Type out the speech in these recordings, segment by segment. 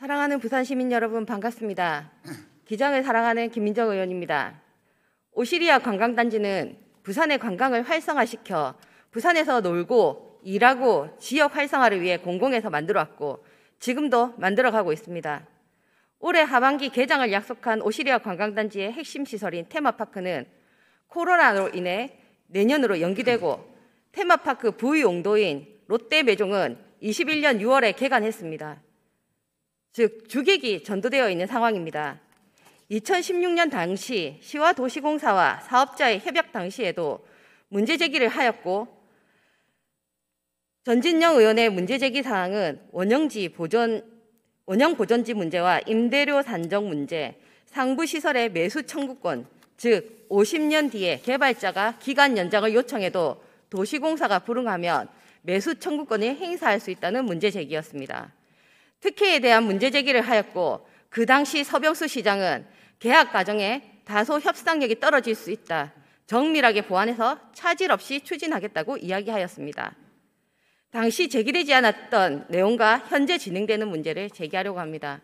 사랑하는 부산 시민 여러분 반갑습니다. 기장을 사랑하는 김민정 의원입니다. 오시리아 관광단지는 부산의 관광을 활성화시켜 부산에서 놀고 일하고 지역 활성화를 위해 공공에서 만들어왔고 지금도 만들어가고 있습니다. 올해 하반기 개장을 약속한 오시리아 관광단지의 핵심 시설인 테마파크는 코로나로 인해 내년으로 연기되고 테마파크 부용도인 롯데매종은 21년 6월에 개관했습니다. 즉 주객이 전도되어 있는 상황입니다. 2016년 당시 시와 도시공사와 사업자의 협약 당시에도 문제 제기를 하였고 전진영 의원의 문제 제기 사항은 원형 보존지 문제와 임대료 산정 문제, 상부시설의 매수 청구권, 즉 50년 뒤에 개발자가 기간 연장을 요청해도 도시공사가 불응하면 매수 청구권을 행사할 수 있다는 문제 제기였습니다. 특혜에 대한 문제 제기를 하였고 그 당시 서병수 시장은 계약 과정에 다소 협상력이 떨어질 수 있다. 정밀하게 보완해서 차질 없이 추진하겠다고 이야기하였습니다. 당시 제기되지 않았던 내용과 현재 진행되는 문제를 제기하려고 합니다.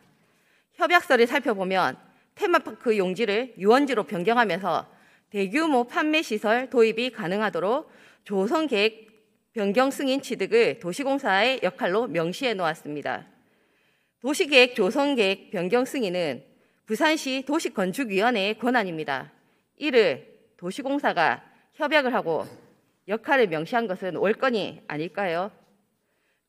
협약서를 살펴보면 테마파크 용지를 유원지로 변경하면서 대규모 판매시설 도입이 가능하도록 조성계획 변경 승인 취득을 도시공사의 역할로 명시해 놓았습니다. 도시계획 조성계획 변경 승인은 부산시 도시건축위원회의 권한입니다. 이를 도시공사가 협약을 하고 역할을 명시한 것은 옳거니 아닐까요?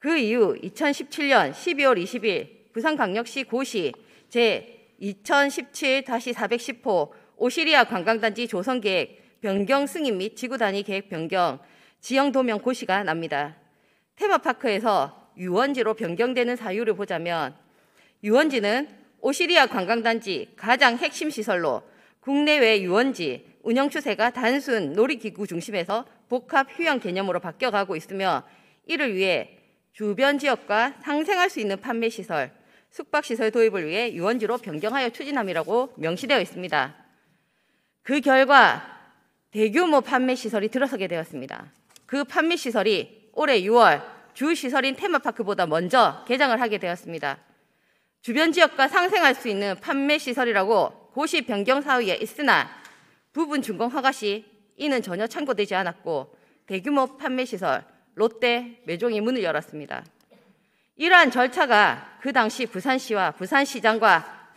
그 이후 2017년 12월 20일 부산광역시 고시 제2017-410호 오시리아 관광단지 조성계획 변경 승인 및 지구단위 계획 변경 지형도면 고시가 납니다. 테마파크에서 유원지로 변경되는 사유를 보자면 유원지는 오시리아 관광단지 가장 핵심 시설로 국내외 유원지 운영 추세가 단순 놀이기구 중심에서 복합 휴양 개념으로 바뀌어가고 있으며 이를 위해 주변 지역과 상생할 수 있는 판매시설, 숙박시설 도입을 위해 유원지로 변경하여 추진함이라고 명시되어 있습니다. 그 결과 대규모 판매시설이 들어서게 되었습니다. 그 판매시설이 올해 6월 주시설인 테마파크보다 먼저 개장을 하게 되었습니다. 주변 지역과 상생할 수 있는 판매시설이라고 고시 변경 사유에 있으나 부분 준공 허가 시 이는 전혀 참고되지 않았고 대규모 판매시설 롯데 매종이 문을 열었습니다. 이러한 절차가 그 당시 부산시와 부산시장과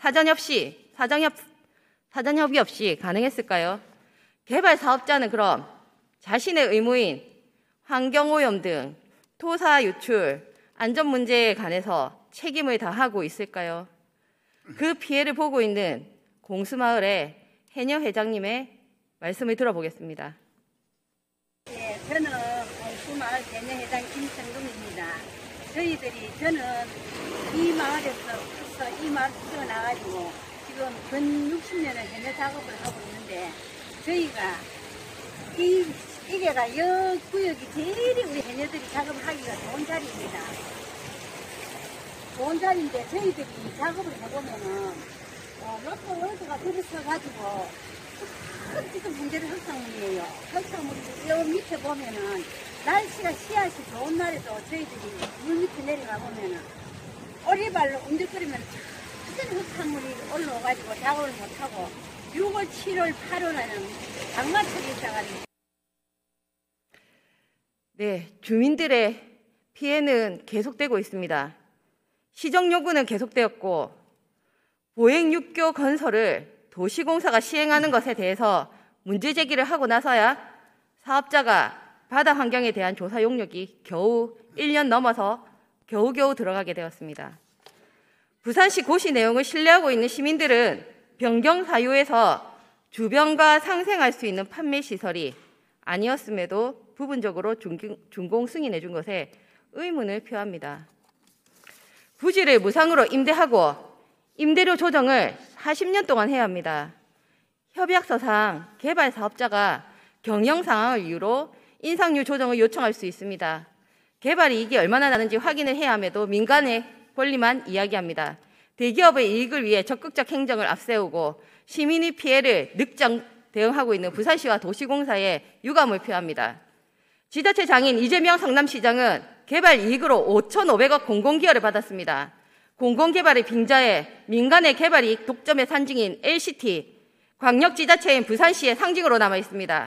사전협의 없이 가능했을까요? 개발 사업자는 그럼 자신의 의무인 환경오염 등 토사 유출, 안전 문제에 관해서 책임을 다하고 있을까요? 그 피해를 보고 있는 공수마을의 해녀 회장님의 말씀을 들어보겠습니다. 네, 저는 공수마을 해녀 회장 김성금입니다. 저는 이 마을에서 이 마을 태어나가지고 지금 근 60년을 해녀 작업을 하고 있는데 저희가 이게가 여 구역이 제일 우리 해녀들이 작업을 하기가 좋은 자리입니다. 좋은 자리인데 저희들이 작업을 해보면은 롯데월드가 들어서가지고 지금 문제는 흙탕물이에요. 흙탕물이 여 밑에 보면은 날씨가 씨앗이 좋은 날에도 저희들이 물 밑에 내려가 보면은 오리발로 움직거리면 완전히 흙탕물이 올라와가지고 작업을 못하고 6월, 7월, 8월에는 장마철이 있어가지고. 네, 주민들의 피해는 계속되고 있습니다. 시정 요구는 계속되었고 보행육교 건설을 도시공사가 시행하는 것에 대해서 문제 제기를 하고 나서야 사업자가 바다 환경에 대한 조사 용역이 겨우 1년 넘어서 겨우겨우 들어가게 되었습니다. 부산시 고시 내용을 신뢰하고 있는 시민들은 변경 사유에서 주변과 상생할 수 있는 판매시설이 아니었음에도 부분적으로 준공 승인해 준 것에 의문을 표합니다. 부지를 무상으로 임대하고 임대료 조정을 40년 동안 해야 합니다. 협약서상 개발 사업자가 경영 상황을 이유로 인상률 조정을 요청할 수 있습니다. 개발 이익이 얼마나 나는지 확인을 해야 함에도 민간의 권리만 이야기합니다. 대기업의 이익을 위해 적극적 행정을 앞세우고 시민의 피해를 늑장 대응하고 있는 부산시와 도시공사에 유감을 표합니다. 지자체 장인 이재명 성남시장은 개발 이익으로 5,500억 공공기여를 받았습니다. 공공개발의 빙자에 민간의 개발이 독점의 산증인 LCT, 광역지자체인 부산시의 상징으로 남아 있습니다.